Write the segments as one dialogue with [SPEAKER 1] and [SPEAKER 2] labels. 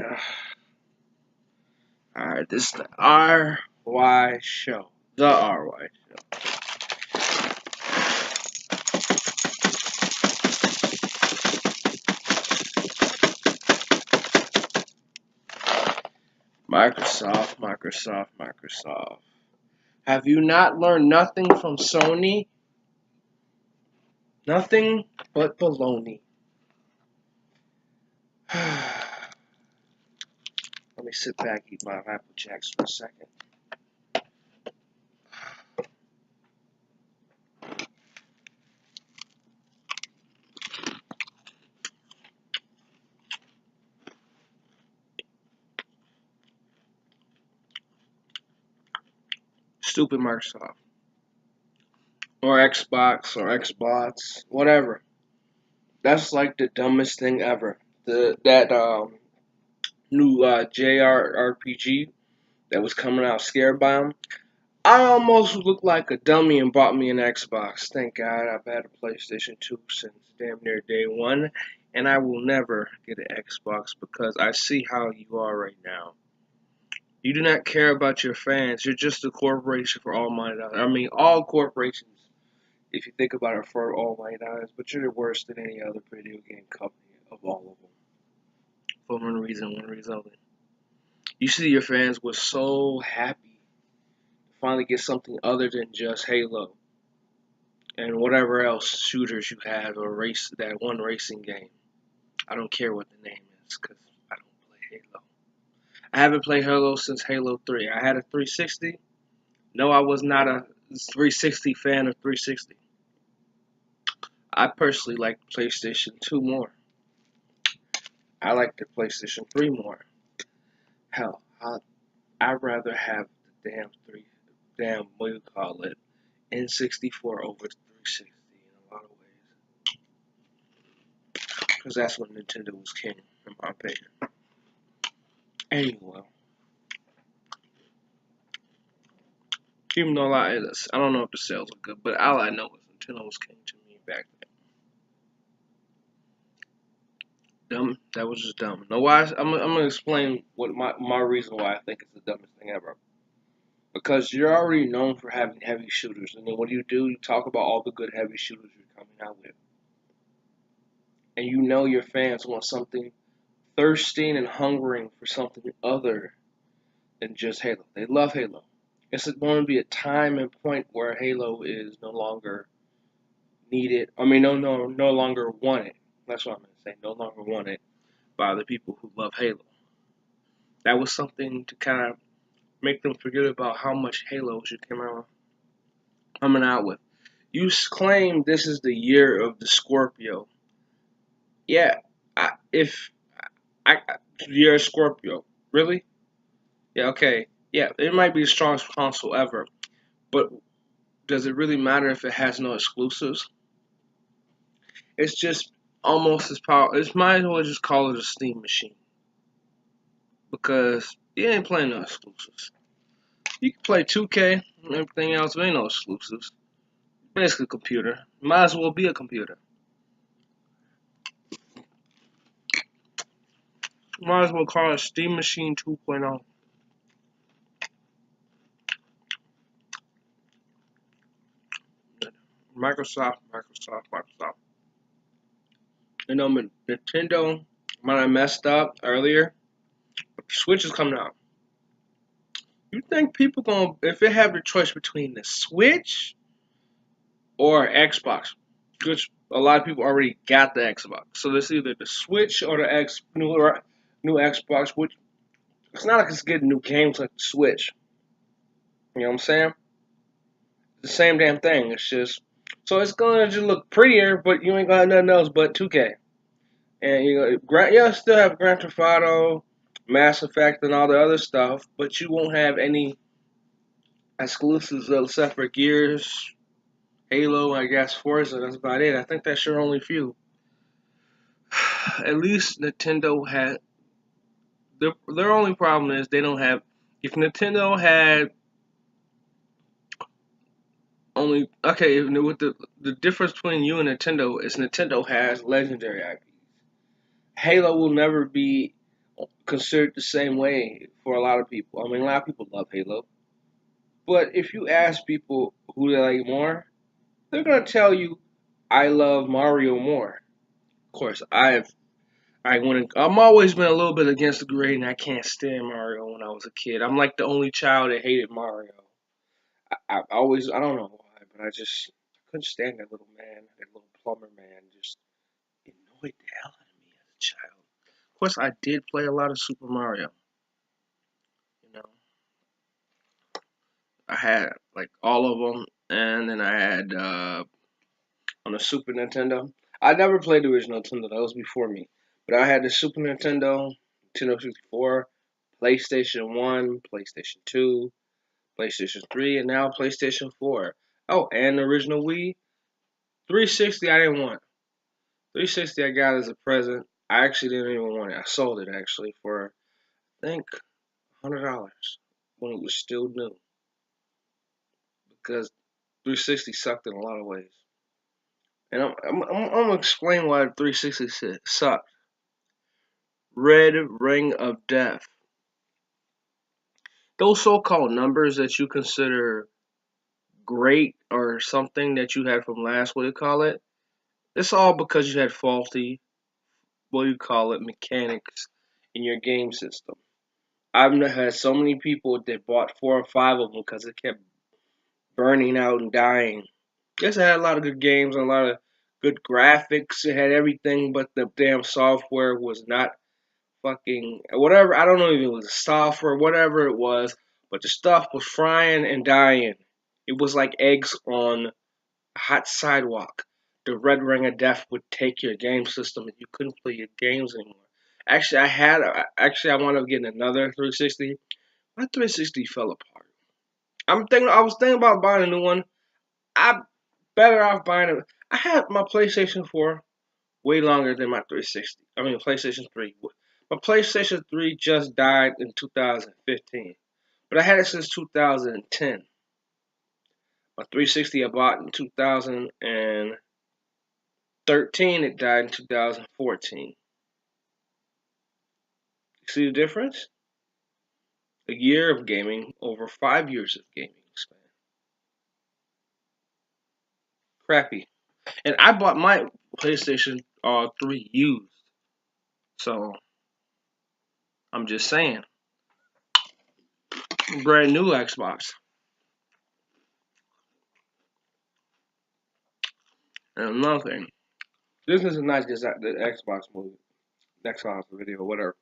[SPEAKER 1] Yeah. Alright, this is the RY show. The RY show. Microsoft. Have you not learned nothing from Sony? Nothing but baloney. Let me sit back, eat my Apple Jacks for a second. Stupid Microsoft. Or Xbox or Xbox. Whatever. That's like the dumbest thing ever. That new JRPG that was coming out, Scarebound. I almost looked like a dummy and bought me an Xbox. Thank God I've had a PlayStation 2 since damn near day one, and I will never get an Xbox because I see how you are right now. You do not care about your fans. You're just a corporation for almighty dollars. I mean, all corporations, if you think about it, for almighty dollars, but you're worse than any other video game company of all of them. For one reason only. You see, your fans were so happy to finally get something other than just Halo and whatever else shooters you have or that one racing game. I don't care what the name is because I don't play Halo. I haven't played Halo since Halo 3. I had a 360. No, I was not a 360 fan of 360. I personally like PlayStation 2 more. I like the PlayStation 3 more. Hell, I'd rather have the what do you call it, N64 over 360 in a lot of ways. Because that's when Nintendo was king, in my opinion. Anyway, even though I don't know if the sales are good, but all I know is Nintendo was king to me back then. Dumb. That was just dumb. No, why? I'm gonna explain what my reason why I think it's the dumbest thing ever. Because you're already known for having heavy shooters, and then what do? You talk about all the good heavy shooters you're coming out with, and you know your fans want something thirsting and hungering for something other than just Halo. They love Halo. It's going to be a time and point where Halo is no longer needed. I mean, no longer wanted. That's what I'm going to say. No longer wanted by the people who love Halo. That was something to kind of make them forget about how much Halo you coming out with. You claim this is the year of the Scorpio. Yeah, if you're a Scorpio, really? Yeah, okay. Yeah, it might be the strongest console ever, but does it really matter if it has no exclusives? It's just almost as powerful. It might as well just call it a Steam machine because you ain't playing no exclusives. You can play 2K and everything else, but ain't no exclusives. Basically, a computer. Might as well be a computer. Might as well call it Steam Machine 2.0. Microsoft. You know, Nintendo might have messed up earlier, but the Switch is coming out. You think people gonna, if they have the choice between the Switch or Xbox, which a lot of people already got the Xbox, so it's either the Switch or the new Xbox. Which it's not like it's getting new games like the Switch. You know what I'm saying? The same damn thing. It's just so it's gonna just look prettier, but you ain't got nothing else but 2K. And you still have Grand Theft Auto, Mass Effect, and all the other stuff, but you won't have any exclusives except for Gears, Halo, I guess Forza. That's about it. I think that's your only few. At least Nintendo had their only problem is they don't have. If Nintendo had only okay, with the difference between you and Nintendo is Nintendo has legendary IPs. Halo will never be considered the same way for a lot of people. I mean, a lot of people love Halo, but if you ask people who they like more, they're gonna tell you, "I love Mario more." Of course, I'm always been a little bit against the grain. I can't stand Mario when I was a kid. I'm like the only child that hated Mario. I don't know why, but I couldn't stand that little man, that little plumber man. Just annoyed the hell out of me as a child. Of course, I did play a lot of Super Mario. You know, I had like all of them, and then I had on the Super Nintendo. I never played the original Nintendo; that was before me. But I had the Super Nintendo, Nintendo 64, PlayStation 1, PlayStation 2, PlayStation 3, and now PlayStation 4. Oh, and the original Wii. 360 I didn't want. 360 I got as a present. I actually didn't even want it. I sold it actually for I think $100 when it was still new because 360 sucked in a lot of ways. And I'm gonna explain why 360 sucked. Red Ring of Death. Those so-called numbers that you consider great or something that you had from last, what do you call it? It's all because you had faulty, what do you call it, mechanics in your game system. I've had so many people that bought 4 or 5 of them because it kept burning out and dying. Yes, it had a lot of good games and a lot of good graphics. It had everything, but the damn software was not fucking whatever. I don't know if it was software, whatever it was, but the stuff was frying and dying. It was like eggs on a hot sidewalk. The red ring of death would take your game system, and you couldn't play your games anymore. Actually, I wound up getting another 360. My 360 fell apart. I was thinking about buying a new one. I'm better off buying it. I had my PlayStation 4 way longer than my 360. I mean, PlayStation 3. My PlayStation 3 just died in 2015, but I had it since 2010. My 360 I bought in 2013. It died in 2014. See the difference? A year of gaming over 5 years of gaming span. Crappy. And I bought my PlayStation 3 used. So I'm just saying. Brand new Xbox. And another thing. This is not just the Xbox movie, Xbox video, whatever.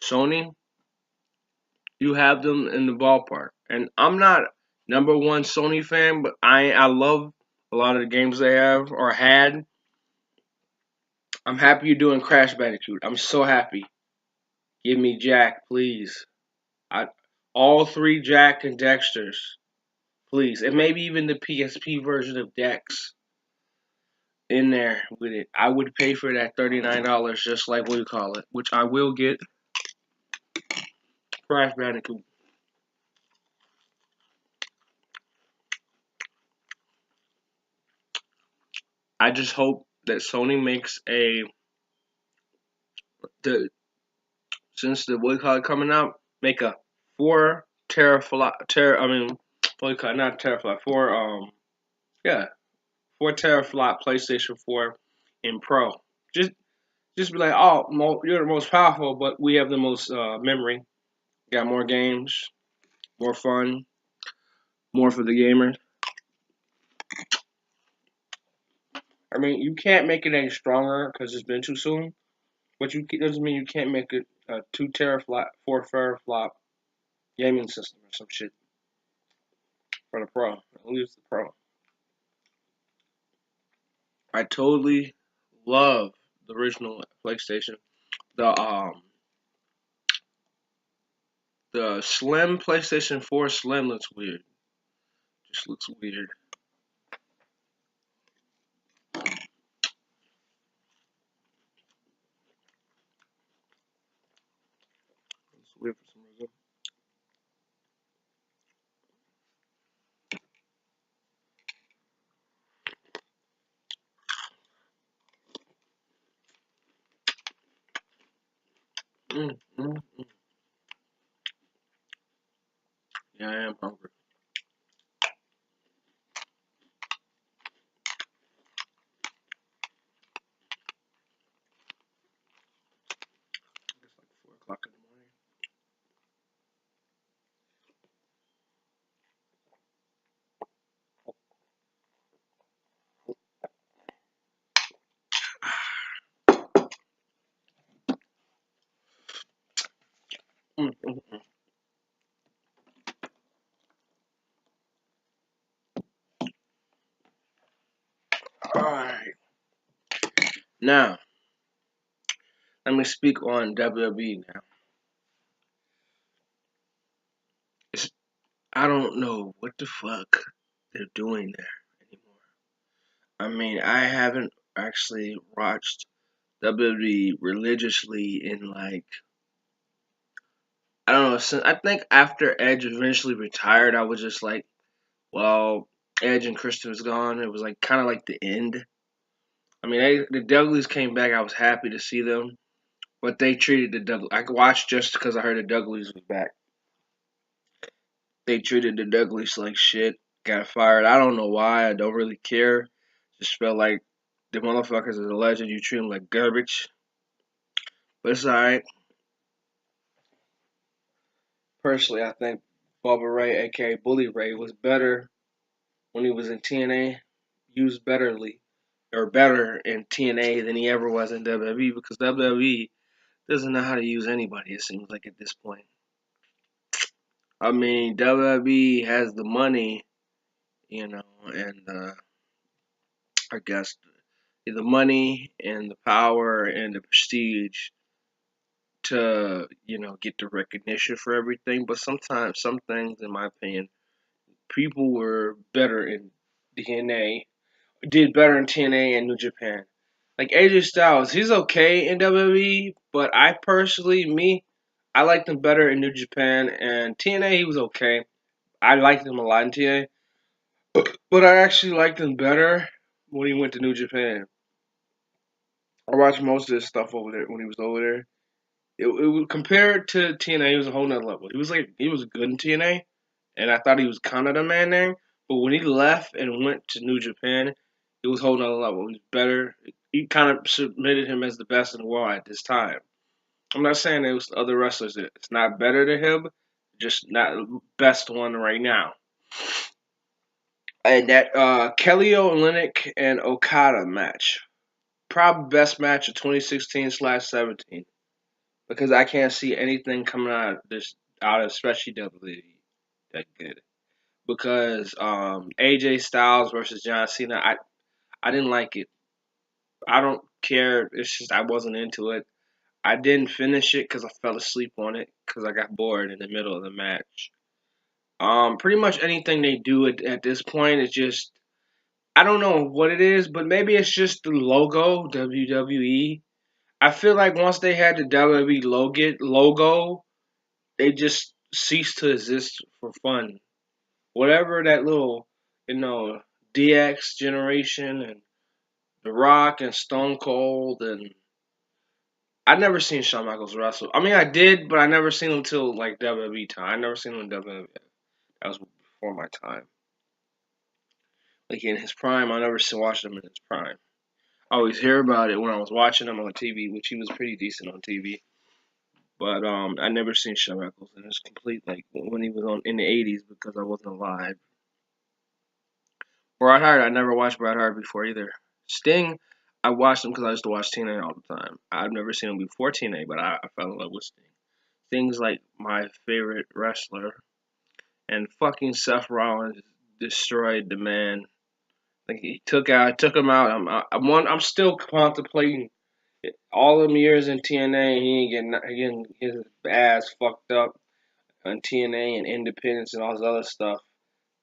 [SPEAKER 1] Sony, you have them in the ballpark. And I'm not number one Sony fan, but I love a lot of the games they have or had. I'm happy you're doing Crash Bandicoot. I'm so happy. Give me Jack, please. I all 3 Jack and Dexters, please, and maybe even the PSP version of Dex in there with it. I would pay for that $39 just like what you call it, which I will get. Crash Bandicoot. I just hope that Sony makes the since the what do you call it coming out, make a not teraflop, 4 teraflop PlayStation 4 in Pro. Just just be like, oh, you're the most powerful, but we have the most memory. Got more games, more fun, more for the gamers. I mean, you can't make it any stronger because it's been too soon, but doesn't mean you can't make it a 2 teraflop, 4 teraflop gaming system or some shit for the Pro. At least the Pro. I totally love the original PlayStation. The slim PlayStation 4 Slim looks weird. Just looks weird. It's weird for some reason. Mm, mm, mm. Yeah, I am hungry. It's like 4 o'clock in the morning. Mm, mm, mm. All right. Now, let me speak on WWE now. It's, I don't know what the fuck they're doing there anymore. I mean, I haven't actually watched WWE religiously in like, I don't know, since I think after Edge eventually retired, I was just like, well, Edge and Christian was gone. It was like kind of like the end. I mean, the Dudleys came back. I was happy to see them, but they treated the Dudleys. I watched just because I heard the Dudleys was back. They treated the Dudleys like shit. Got fired. I don't know why. I don't really care. Just felt like the motherfuckers is a legend. You treat them like garbage, but it's alright. Personally, I think Bubba Ray, aka Bully Ray, was better when he was in TNA. Used betterly or better in TNA than he ever was in WWE because WWE doesn't know how to use anybody. It seems like at this point. I mean, WWE has the money, and I guess the money and the power and the prestige to get the recognition for everything. But sometimes some things, in my opinion, people were better in TNA, did better in TNA and New Japan. Like AJ Styles, he's okay in WWE, but I personally, I liked him better in New Japan and TNA. He was okay. I liked him a lot in TNA, but I actually liked him better when he went to New Japan. I watched most of his stuff over there when he was over there. It was compared to TNA, he was a whole nother level. He was good in TNA, and I thought he was kind of the man there. But when he left and went to New Japan, it was a whole nother level. He was better. He kind of submitted him as the best in the world at this time. I'm not saying there was other wrestlers that it's not better than him, just not the best one right now. And that Kelly Olynyk and Okada match, probably best match of 2016/17 because I can't see anything coming out of this especially WWE that good. Because AJ Styles versus John Cena, I didn't like it. I don't care. It's just I wasn't into it. I didn't finish it because I fell asleep on it because I got bored in the middle of the match. Pretty much anything they do at this point is just I don't know what it is, but maybe it's just the logo WWE. I feel like once they had the WWE logo, they just ceased to exist for fun. Whatever that little, you know, DX generation and The Rock and Stone Cold and I never seen Shawn Michaels wrestle. I mean, I did, but I never seen him till like WWE time. I never seen him in WWE. That was before my time. Like in his prime, I never watched him in his prime. I always hear about it when I was watching him on TV, which he was pretty decent on TV. But I never seen Shawn Michaels in his complete like when he was on in the '80s because I wasn't alive. Bret Hart, I never watched Bret Hart before either. Sting, I watched him because I used to watch TNA all the time. I've never seen him before TNA, but I fell in love with Sting. Sting's like my favorite wrestler, and fucking Seth Rollins destroyed the man. Like he took him out. I'm still contemplating all them years in TNA. He ain't getting his ass fucked up on TNA and Independence and all this other stuff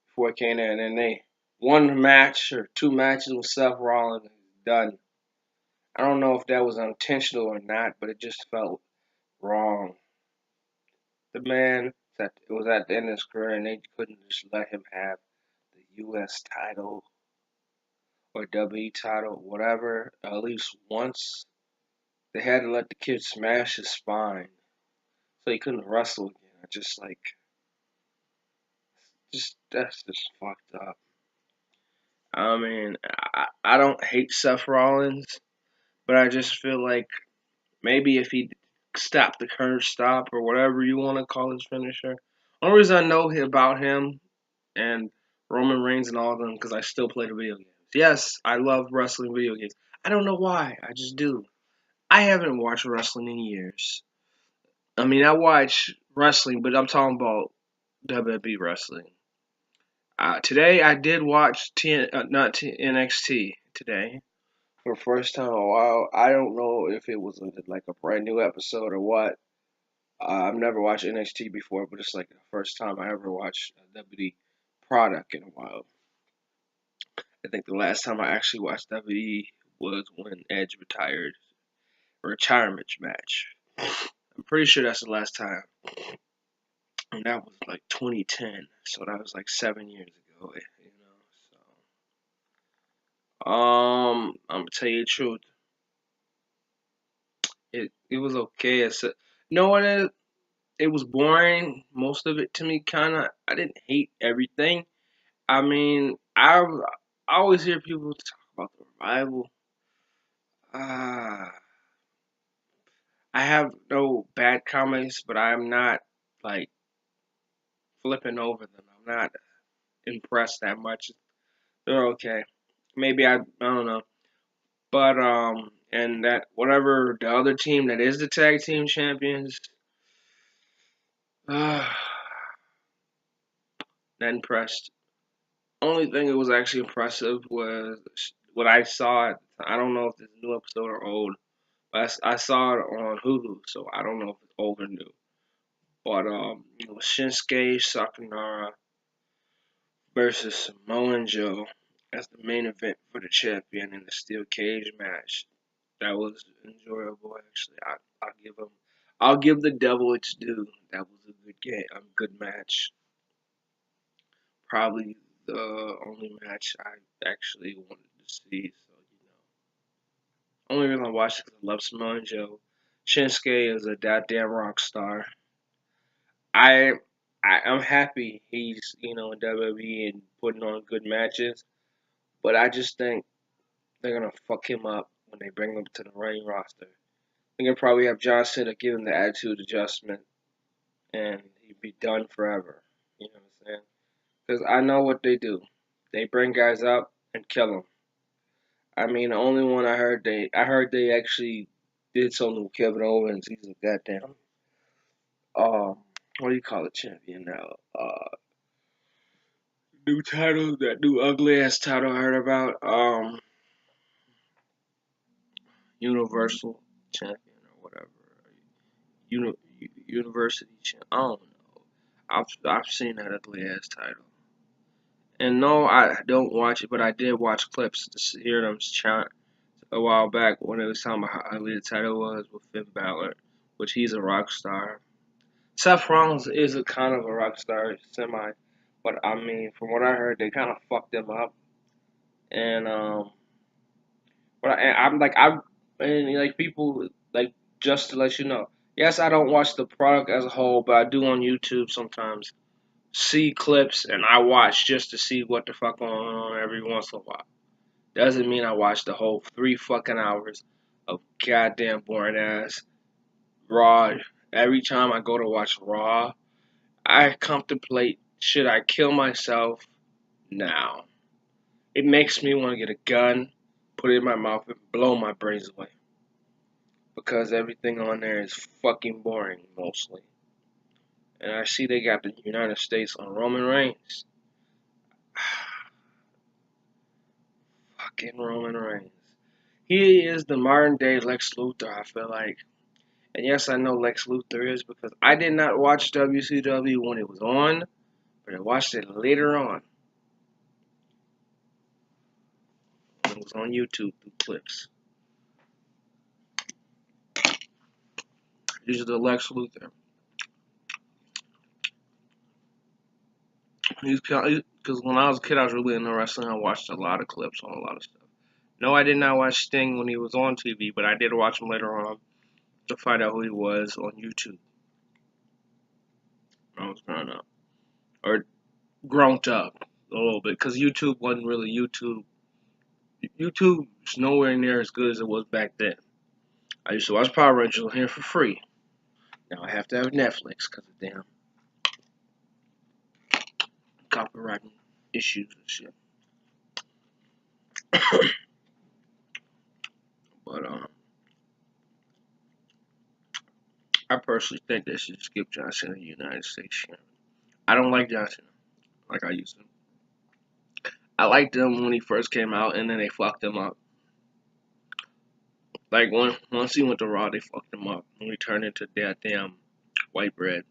[SPEAKER 1] before it came in, and then they one match or two matches with Seth Rollins and he's done. I don't know if that was intentional or not, but it just felt wrong. The man that it was at the end of his career, and they couldn't just let him have the U.S. title or WWE title, whatever, at least once. They had to let the kid smash his spine. so he couldn't wrestle again. I just like, just that's just fucked up. I mean, I don't hate Seth Rollins, but I just feel like maybe if he stopped the current stop or whatever you want to call his finisher. Only reason I know about him and Roman Reigns and all of them because I still play the video games. Yes, I love wrestling video games. I don't know why. I just do. I haven't watched wrestling in years. I mean, I watch wrestling, but I'm talking about WWE wrestling. Today I did watch NXT today for the first time in a while. I don't know if it was like a brand new episode or what. I've never watched NXT before, but it's like the first time I ever watched a WWE product in a while. I think the last time I actually watched WWE was when Edge retired, a retirement match. I'm pretty sure that's the last time, and that was like 2010. So that was like 7 years ago, you know. So, I'm gonna tell you the truth. It was okay. You know what? It was boring. Most of it to me, kind of. I didn't hate everything. I mean, I always hear people talk about the revival. Ah, I have no bad comments, but I'm not like flipping over them. I'm not impressed that much. They're okay. Maybe I don't know, but and that whatever the other team that is the tag team champions, not impressed. Only thing that was actually impressive was what I saw. I don't know if it's a new episode or old. I saw it on Hulu, so I don't know if it's old or new. But Shinsuke Sakunara versus Samoa Joe as the main event for the champion in the steel cage match. That was enjoyable, actually. I'll give the devil its due. That was a good game, a good match. Probably the only match I actually wanted to see. So only reason I watched it because I love Samoa Joe. Shinsuke is a goddamn rock star. I, I'm happy he's in WWE and putting on good matches, but I just think they're gonna fuck him up when they bring him to the running roster. They're gonna probably have John Cena give him the attitude adjustment, and he'd be done forever. You know what I'm saying? Because I know what they do. They bring guys up and kill them. I mean, the only one I heard they actually did something with Kevin Owens. He's a goddamn um, what do you call it, champion now? New title, that new ugly ass title I heard about. Universal champion or whatever. Uni- University champ. I don't know. I've seen that ugly ass title. And no, I don't watch it, but I did watch clips to hear them chant a while back when it was talking about how ugly the title was with Finn Balor, which he's a rock star. Seth Rollins is a kind of a rock star, semi, but I mean, from what I heard, they kind of fucked him up. And I'm like and like people like just to let you know. Yes, I don't watch the product as a whole, but I do on YouTube sometimes see clips and I watch just to see what the fuck going on every once in a while. Doesn't mean I watch the whole 3 fucking hours of goddamn boring ass Raw. Every time I go to watch Raw, I contemplate should I kill myself now? It makes me want to get a gun, put it in my mouth, and blow my brains away. Because everything on there is fucking boring, mostly. And I see they got the United States on Roman Reigns. Fucking Roman Reigns. He is the modern day Lex Luthor, I feel like. And yes, I know Lex Luthor is because I did not watch WCW when it was on, but I watched it later on. It was on YouTube through clips. This is the Lex Luthor. Because when I was a kid, I was really into wrestling. I watched a lot of clips on a lot of stuff. No, I did not watch Sting when he was on TV, but I did watch him later on to find out who he was on YouTube. I was growing up, or grown up a little bit, because YouTube wasn't really YouTube. YouTube's nowhere near as good as it was back then. I used to watch Power Rangers on here for free. Now I have to have Netflix because of damn copyright issues and shit. But I personally think they should just give Johnson a United States champion. I don't like Johnson like I used to. I liked him when he first came out, and then they fucked him up. Like once he went to Raw, they fucked him up when he turned into that damn white bread.